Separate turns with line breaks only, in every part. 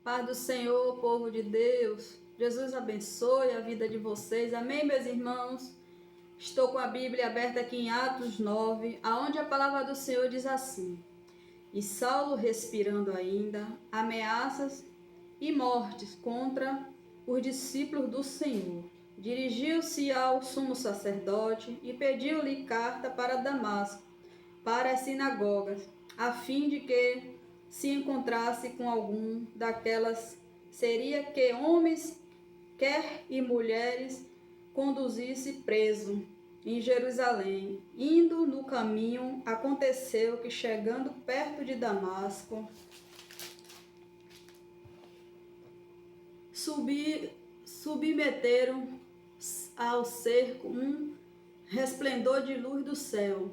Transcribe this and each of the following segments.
Paz do Senhor, povo de Deus. Jesus abençoe a vida de vocês. Amém, meus irmãos? Estou com a Bíblia aberta aqui em Atos 9, aonde a palavra do Senhor diz assim: E Saulo, respirando ainda, ameaças e mortes contra os discípulos do Senhor, dirigiu-se ao sumo sacerdote e pediu-lhe carta para Damasco, para as sinagogas, a fim de que se encontrasse com algum daquelas, seria que homens, quer e mulheres, conduzisse preso em Jerusalém. Indo no caminho, aconteceu que, chegando perto de Damasco, submeteram ao cerco um resplendor de luz do céu.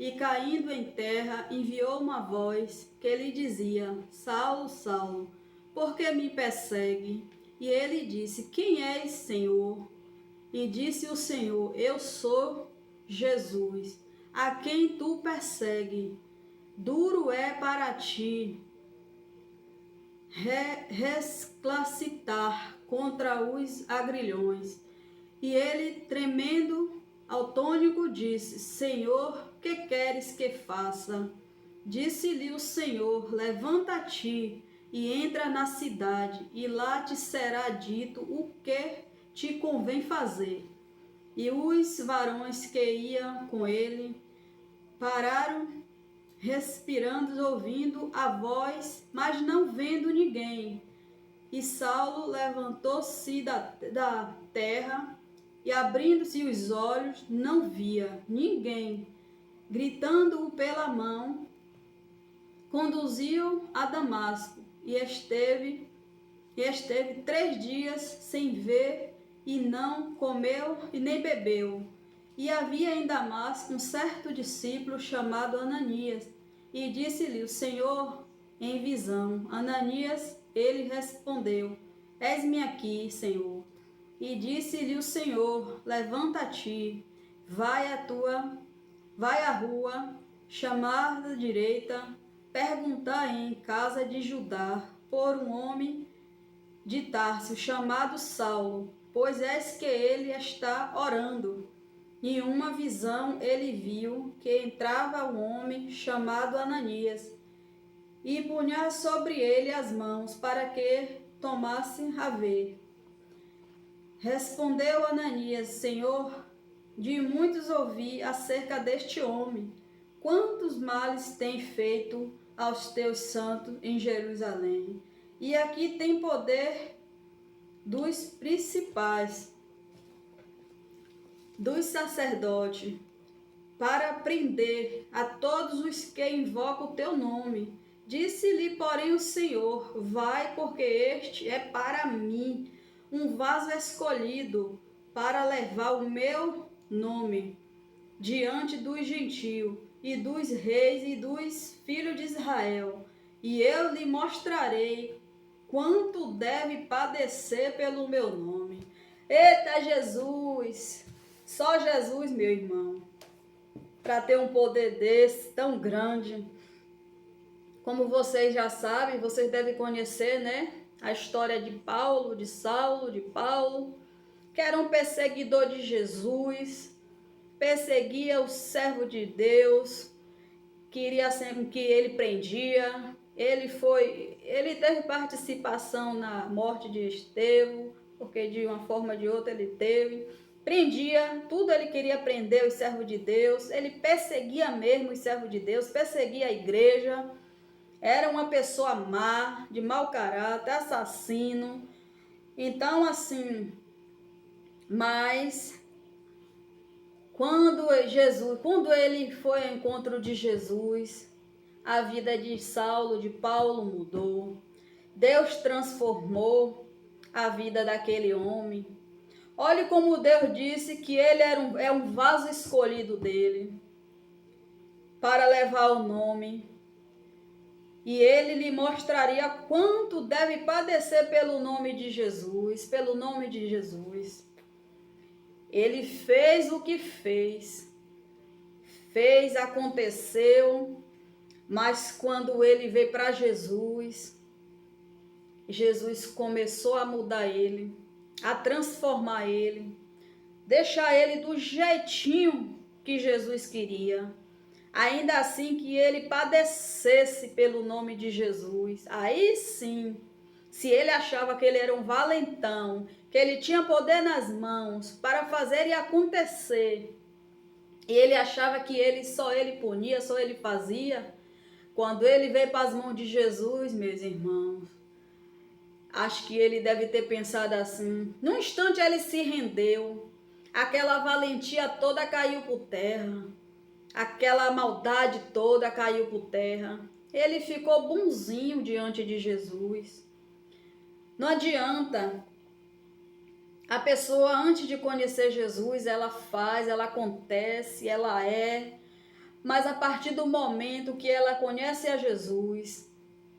E caindo em terra, enviou uma voz que lhe dizia: Saulo, Saulo, por que me persegue? E ele disse: Quem és, Senhor? E disse o Senhor: Eu sou Jesus, a quem tu persegue. Duro é para ti resclassitar contra os agrilhões. E ele, tremendo, autônico, disse: Senhor, que queres que faça? Disse-lhe o Senhor: Levanta-te e entra na cidade, e lá te será dito o que te convém fazer. E os varões que iam com ele pararam, respirando, ouvindo a voz, mas não vendo ninguém. E Saulo levantou-se da terra e, abrindo-se os olhos, não via ninguém. Gritando-o pela mão, conduziu a Damasco, e esteve 3 dias sem ver, e não comeu e nem bebeu. E havia em Damasco um certo discípulo chamado Ananias, e disse-lhe o Senhor em visão: Ananias. Ele respondeu: Eis-me aqui, Senhor. E disse-lhe o Senhor: Levanta-te, vai à rua, chamada direita, perguntar em casa de Judá por um homem de Tarso chamado Saulo, pois és que ele está orando. Em uma visão ele viu que entrava um homem chamado Ananias, e punha sobre ele as mãos para que tomasse a ver. Respondeu Ananias: Senhor, de muitos ouvi acerca deste homem, quantos males tem feito aos teus santos em Jerusalém. E aqui tem poder dos principais, dos sacerdotes, para prender a todos os que invocam o teu nome. Disse-lhe, porém, o Senhor: Vai, porque este é para mim um vaso escolhido para levar o meu nome diante dos gentios e dos reis e dos filhos de Israel. E eu lhe mostrarei quanto deve padecer pelo meu nome. Eita Jesus! Só Jesus, meu irmão, para ter um poder desse tão grande. Como vocês já sabem, vocês devem conhecer, né? A história de Paulo, de Saulo, de Paulo, que era um perseguidor de Jesus, perseguia o servo de Deus, queria sempre que ele prendia. Ele teve participação na morte de Estevão, porque de uma forma ou de outra ele teve. Prendia, tudo ele queria prender os servos de Deus, ele perseguia mesmo os servos de Deus, perseguia a igreja. Era uma pessoa má, de mau caráter, assassino. Então, assim, mas quando ele foi ao encontro de Jesus, a vida de Saulo, de Paulo mudou. Deus transformou a vida daquele homem. Olhe como Deus disse que ele é um vaso escolhido dele para levar o nome. E ele lhe mostraria quanto deve padecer pelo nome de Jesus, pelo nome de Jesus. Ele fez o que fez, aconteceu, mas quando ele veio para Jesus, Jesus começou a mudar ele, a transformar ele, deixar ele do jeitinho que Jesus queria. Ainda assim que ele padecesse pelo nome de Jesus. Aí sim, se ele achava que ele era um valentão, que ele tinha poder nas mãos para fazer e acontecer, e ele achava que só ele punia, só ele fazia, quando ele veio para as mãos de Jesus, meus irmãos, acho que ele deve ter pensado assim. Num instante ele se rendeu, aquela valentia toda caiu por terra, aquela maldade toda caiu por terra. Ele ficou bonzinho diante de Jesus. Não adianta. A pessoa, antes de conhecer Jesus, ela faz, ela acontece, ela é. Mas a partir do momento que ela conhece a Jesus,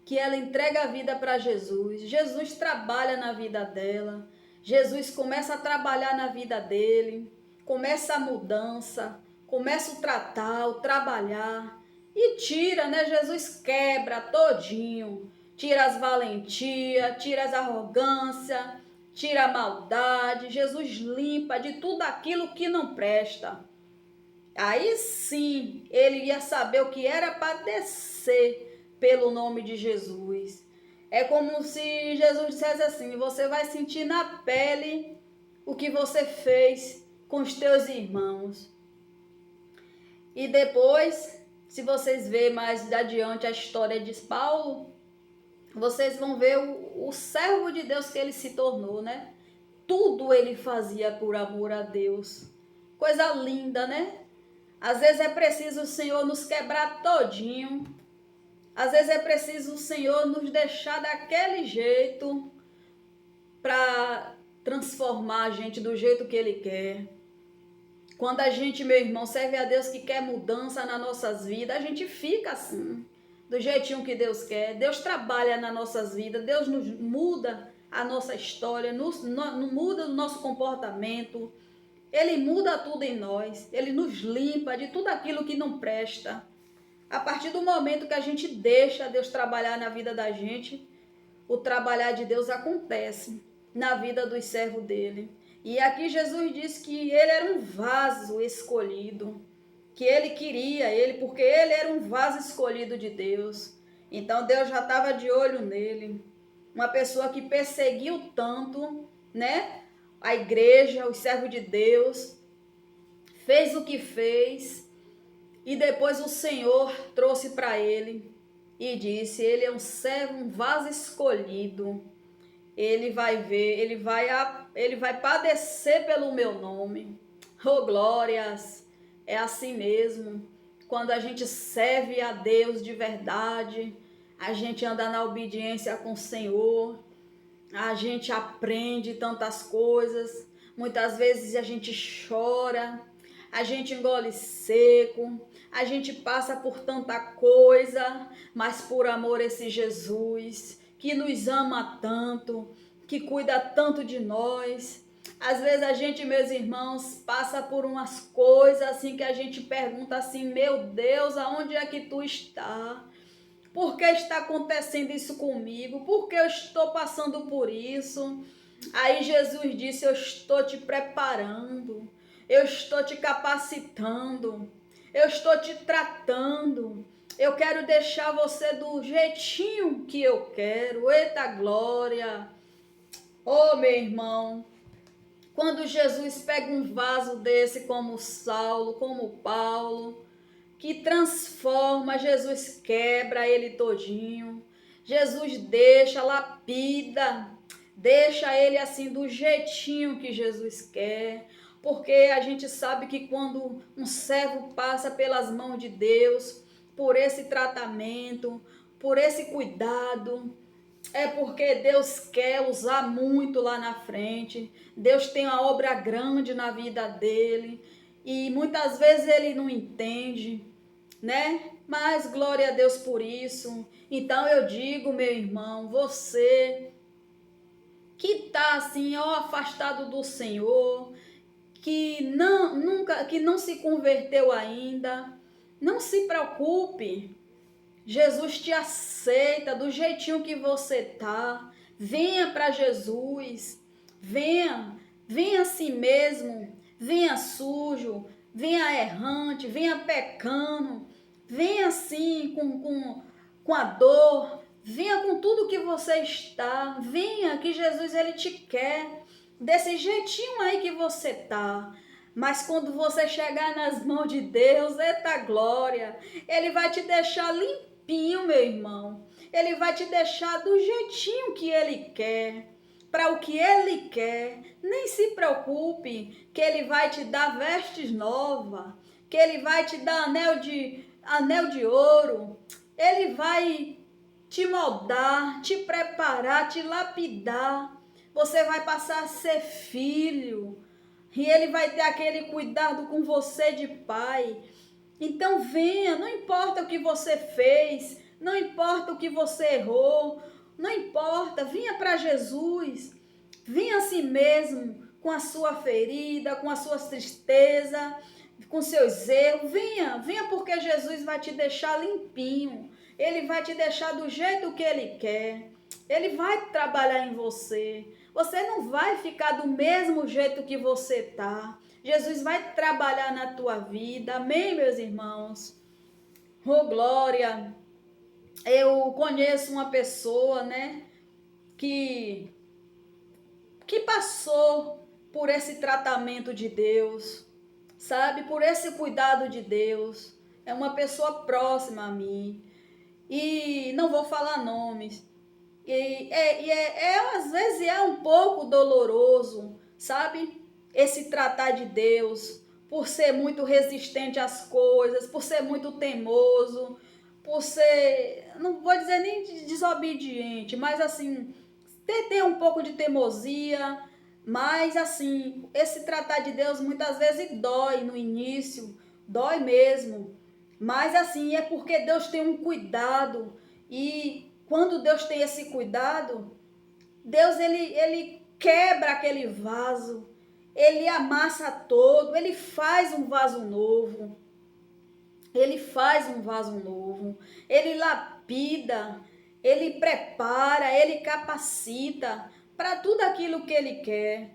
que ela entrega a vida para Jesus, Jesus trabalha na vida dela, Jesus começa a trabalhar na vida dele, começa a mudança, começa o tratar, o trabalhar, e tira, né? Jesus quebra todinho, tira as valentias, tira as arrogâncias, tira a maldade, Jesus limpa de tudo aquilo que não presta. Aí sim, ele ia saber o que era padecer pelo nome de Jesus. É como se Jesus dissesse assim: você vai sentir na pele o que você fez com os teus irmãos. E depois, se vocês verem mais adiante a história de Paulo, vocês vão ver o servo de Deus que ele se tornou, né? Tudo ele fazia por amor a Deus. Coisa linda, né? Às vezes é preciso o Senhor nos quebrar todinho. Às vezes é preciso o Senhor nos deixar daquele jeito para transformar a gente do jeito que Ele quer. Quando a gente, meu irmão, serve a Deus que quer mudança nas nossas vidas, a gente fica assim, do jeitinho que Deus quer. Deus trabalha nas nossas vidas, Deus nos muda a nossa história, nos muda o nosso comportamento. Ele muda tudo em nós, Ele nos limpa de tudo aquilo que não presta. A partir do momento que a gente deixa Deus trabalhar na vida da gente, o trabalhar de Deus acontece na vida dos servos dele. E aqui Jesus disse que ele era um vaso escolhido, que ele queria ele, porque ele era um vaso escolhido de Deus. Então Deus já estava de olho nele. Uma pessoa que perseguiu tanto, né? A igreja, os servos de Deus, fez o que fez, e depois o Senhor trouxe para ele e disse: ele é um servo, um vaso escolhido. Ele vai ver, ele vai padecer pelo meu nome. Oh, glórias! É assim mesmo. Quando a gente serve a Deus de verdade, a gente anda na obediência com o Senhor, a gente aprende tantas coisas, muitas vezes a gente chora, a gente engole seco, a gente passa por tanta coisa, mas por amor a esse Jesus, que nos ama tanto, que cuida tanto de nós. Às vezes a gente, meus irmãos, passa por umas coisas assim que a gente pergunta assim: meu Deus, aonde é que tu está? Por que está acontecendo isso comigo? Por que eu estou passando por isso? Aí Jesus disse: eu estou te preparando, eu estou te capacitando, eu estou te tratando, eu quero deixar você do jeitinho que eu quero. Eita glória! Oh, meu irmão, quando Jesus pega um vaso desse como Saulo, como Paulo, que transforma, Jesus quebra ele todinho, Jesus deixa, lapida, deixa ele assim do jeitinho que Jesus quer, porque a gente sabe que quando um servo passa pelas mãos de Deus, por esse tratamento, por esse cuidado, é porque Deus quer usar muito lá na frente. Deus tem uma obra grande na vida dele e muitas vezes ele não entende, né? Mas glória a Deus por isso. Então eu digo, meu irmão, você que está assim, ó, afastado do Senhor, que não se converteu ainda, não se preocupe. Jesus te aceita do jeitinho que você tá. Venha para Jesus, venha assim mesmo, venha sujo, venha errante, venha pecando, venha assim com a dor, venha com tudo que você está, venha que Jesus ele te quer, desse jeitinho aí que você tá. Mas quando você chegar nas mãos de Deus, eita glória, ele vai te deixar limpinho, meu irmão. Ele vai te deixar do jeitinho que ele quer, para o que ele quer. Nem se preocupe que ele vai te dar vestes novas, que ele vai te dar anel de ouro. Ele vai te moldar, te preparar, te lapidar. Você vai passar a ser filho. E ele vai ter aquele cuidado com você de pai. Então venha, não importa o que você fez, não importa o que você errou, não importa, venha para Jesus. Venha assim mesmo, com a sua ferida, com as suas tristezas, com seus erros. Venha porque Jesus vai te deixar limpinho. Ele vai te deixar do jeito que ele quer. Ele vai trabalhar em você. Você não vai ficar do mesmo jeito que você tá. Jesus vai trabalhar na tua vida. Amém, meus irmãos? Oh, glória! Eu conheço uma pessoa, né, que passou por esse tratamento de Deus, sabe? Por esse cuidado de Deus. É uma pessoa próxima a mim. E não vou falar nomes. Às vezes é um pouco doloroso, sabe? Esse tratar de Deus, por ser muito resistente às coisas, por ser muito teimoso, por ser, não vou dizer nem desobediente, mas assim, ter um pouco de teimosia, mas assim, esse tratar de Deus muitas vezes dói no início, dói mesmo, mas assim, é porque Deus tem um cuidado e quando Deus tem esse cuidado, Deus ele quebra aquele vaso, ele amassa todo, ele faz um vaso novo. Ele faz um vaso novo, ele lapida, ele prepara, ele capacita para tudo aquilo que ele quer.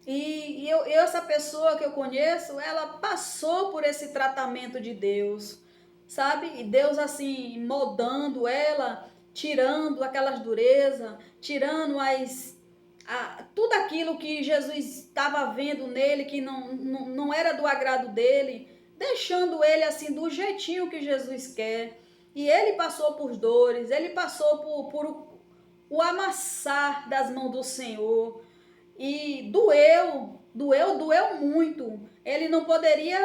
E essa pessoa que eu conheço, ela passou por esse tratamento de Deus, sabe? E Deus assim, moldando ela, tirando aquelas durezas, tirando tudo aquilo que Jesus estava vendo nele, que não era do agrado dele, deixando ele assim do jeitinho que Jesus quer. E ele passou por dores, ele passou por o amassar das mãos do Senhor. E doeu muito. Ele não poderia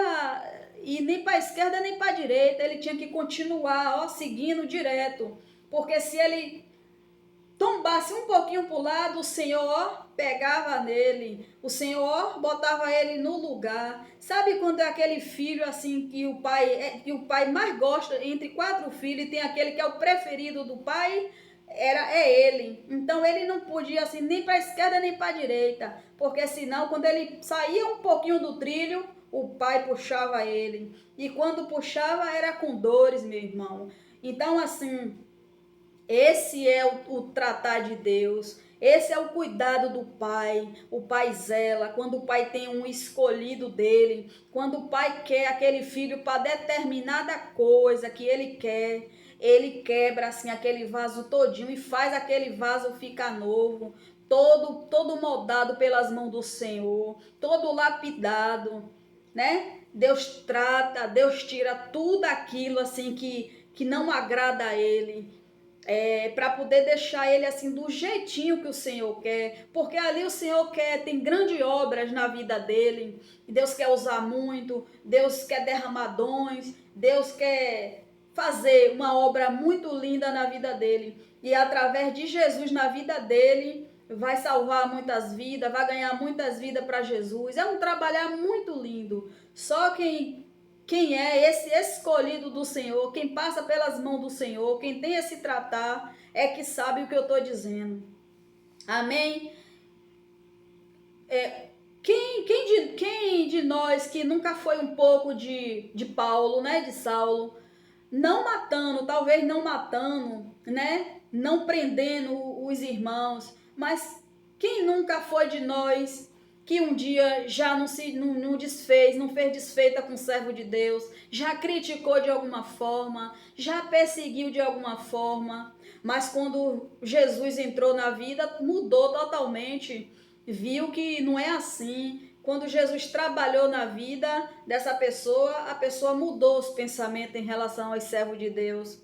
ir nem para a esquerda nem para a direita, ele tinha que continuar, ó, seguindo direto. Porque se ele tombasse um pouquinho para o lado, o Senhor pegava nele, o Senhor botava ele no lugar. Sabe quando é aquele filho assim que o pai mais gosta, entre 4 filhos, e tem aquele que é o preferido do pai? É ele. Então ele não podia assim nem para a esquerda nem para a direita, porque senão quando ele saía um pouquinho do trilho, o pai puxava ele. E quando puxava era com dores, meu irmão. Então assim, esse é o tratar de Deus, esse é o cuidado do pai. O pai zela, quando o pai tem um escolhido dele, quando o pai quer aquele filho para determinada coisa que ele quer, ele quebra assim aquele vaso todinho e faz aquele vaso ficar novo, todo moldado pelas mãos do Senhor, todo lapidado, né? Deus trata, Deus tira tudo aquilo assim que não agrada a ele, para poder deixar ele assim do jeitinho que o Senhor quer, porque ali o Senhor tem grandes obras na vida dele, Deus quer usar muito, Deus quer derramar dons, Deus quer fazer uma obra muito linda na vida dele, e através de Jesus na vida dele, vai salvar muitas vidas, vai ganhar muitas vidas para Jesus, é um trabalhar muito lindo, só quem é esse escolhido do Senhor, quem passa pelas mãos do Senhor, quem tem esse tratar, é que sabe o que eu estou dizendo. Amém? Quem de nós que nunca foi um pouco de Paulo, né, de Saulo, não matando, talvez não matando, né, não prendendo os irmãos, mas quem nunca foi de nós que um dia já não desfez, não fez desfeita com o servo de Deus, já criticou de alguma forma, já perseguiu de alguma forma, mas quando Jesus entrou na vida, mudou totalmente, viu que não é assim. Quando Jesus trabalhou na vida dessa pessoa, a pessoa mudou os pensamentos em relação aos servos de Deus.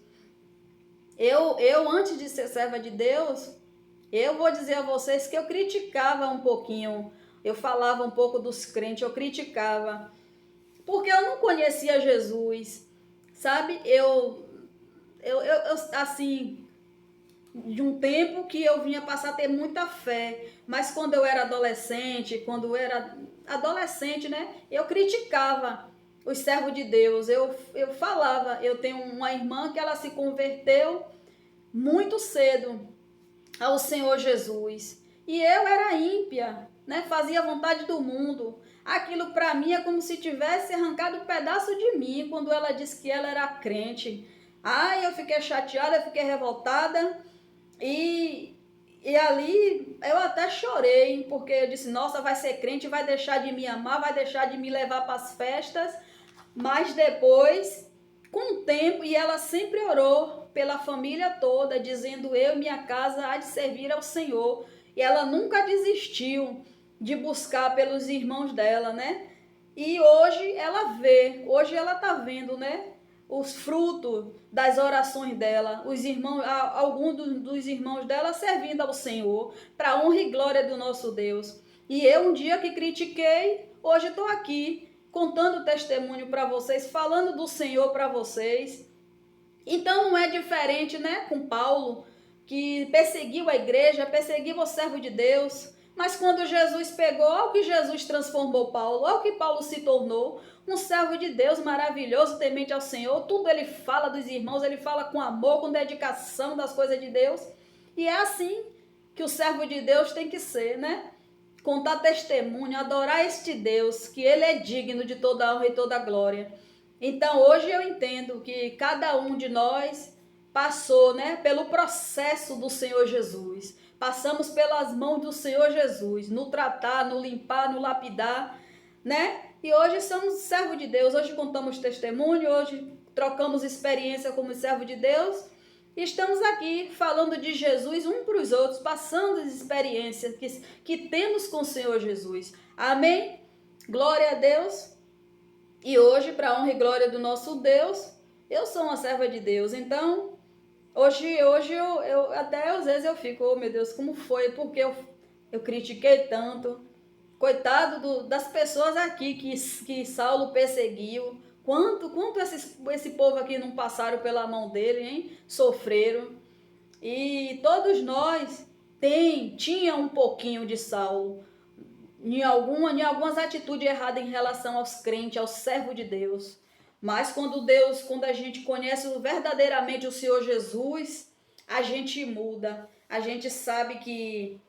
Eu antes de ser serva de Deus, eu vou dizer a vocês que eu criticava um pouquinho, eu falava um pouco dos crentes, eu criticava, porque eu não conhecia Jesus, sabe? Assim, de um tempo que eu vinha passar a ter muita fé, mas quando eu era adolescente, né, eu criticava os servos de Deus, eu falava, eu tenho uma irmã que ela se converteu muito cedo ao Senhor Jesus, e eu era ímpia, né, fazia vontade do mundo, aquilo para mim é como se tivesse arrancado um pedaço de mim, quando ela disse que ela era crente. Ai, eu fiquei chateada, eu fiquei revoltada, e, e ali eu até chorei, porque eu disse, nossa, vai ser crente, vai deixar de me amar, vai deixar de me levar para as festas. Mas depois, com o tempo, e ela sempre orou pela família toda, dizendo, eu e minha casa há de servir ao Senhor. E ela nunca desistiu de buscar pelos irmãos dela, né? E hoje ela tá vendo, né? Os frutos das orações dela, os irmãos, alguns dos irmãos dela servindo ao Senhor, para honra e glória do nosso Deus. E eu um dia que critiquei, hoje estou aqui contando testemunho para vocês, falando do Senhor para vocês. Então não é diferente, né, com Paulo, que perseguiu a igreja, perseguiu o servo de Deus, mas quando Jesus pegou, olha o que Jesus transformou Paulo, olha o que Paulo se tornou, um servo de Deus maravilhoso, temente ao Senhor, tudo ele fala dos irmãos, ele fala com amor, com dedicação das coisas de Deus, e é assim que o servo de Deus tem que ser, né? Contar testemunho, adorar este Deus, que ele é digno de toda honra e toda glória. Então hoje eu entendo que cada um de nós passou, né, pelo processo do Senhor Jesus. Passamos pelas mãos do Senhor Jesus, no tratar, no limpar, no lapidar, né? E hoje somos servos de Deus, hoje contamos testemunho, hoje trocamos experiência como servo de Deus. E estamos aqui falando de Jesus um para os outros, passando as experiências que temos com o Senhor Jesus. Amém? Glória a Deus. E hoje, para a honra e glória do nosso Deus, eu sou uma serva de Deus. Então, hoje eu até às vezes eu fico, oh meu Deus, como foi? Porque eu critiquei tanto. Coitado das pessoas aqui que Saulo perseguiu. Quanto esse povo aqui não passaram pela mão dele, hein? Sofreram. E todos nós tinha um pouquinho de Saulo. Em algumas atitudes erradas em relação aos crentes, aos servos de Deus. Mas quando a gente conhece verdadeiramente o Senhor Jesus, a gente muda. A gente sabe que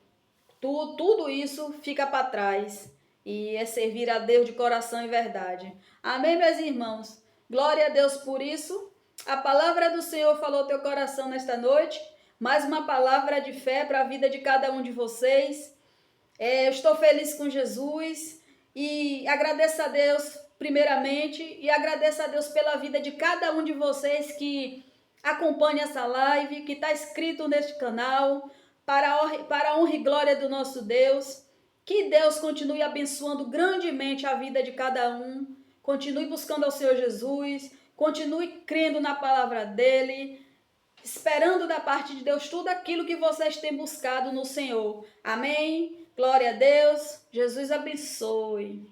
tudo isso fica para trás. E é servir a Deus de coração e verdade. Amém, meus irmãos? Glória a Deus por isso. A palavra do Senhor falou ao teu coração nesta noite. Mais uma palavra de fé para a vida de cada um de vocês. Eu estou feliz com Jesus e agradeço a Deus primeiramente e agradeço a Deus pela vida de cada um de vocês que acompanha essa live, que está inscrito neste canal, para a honra e glória do nosso Deus. Que Deus continue abençoando grandemente a vida de cada um, continue buscando ao Senhor Jesus, continue crendo na palavra dEle, esperando da parte de Deus tudo aquilo que vocês têm buscado no Senhor. Amém? Glória a Deus. Jesus abençoe.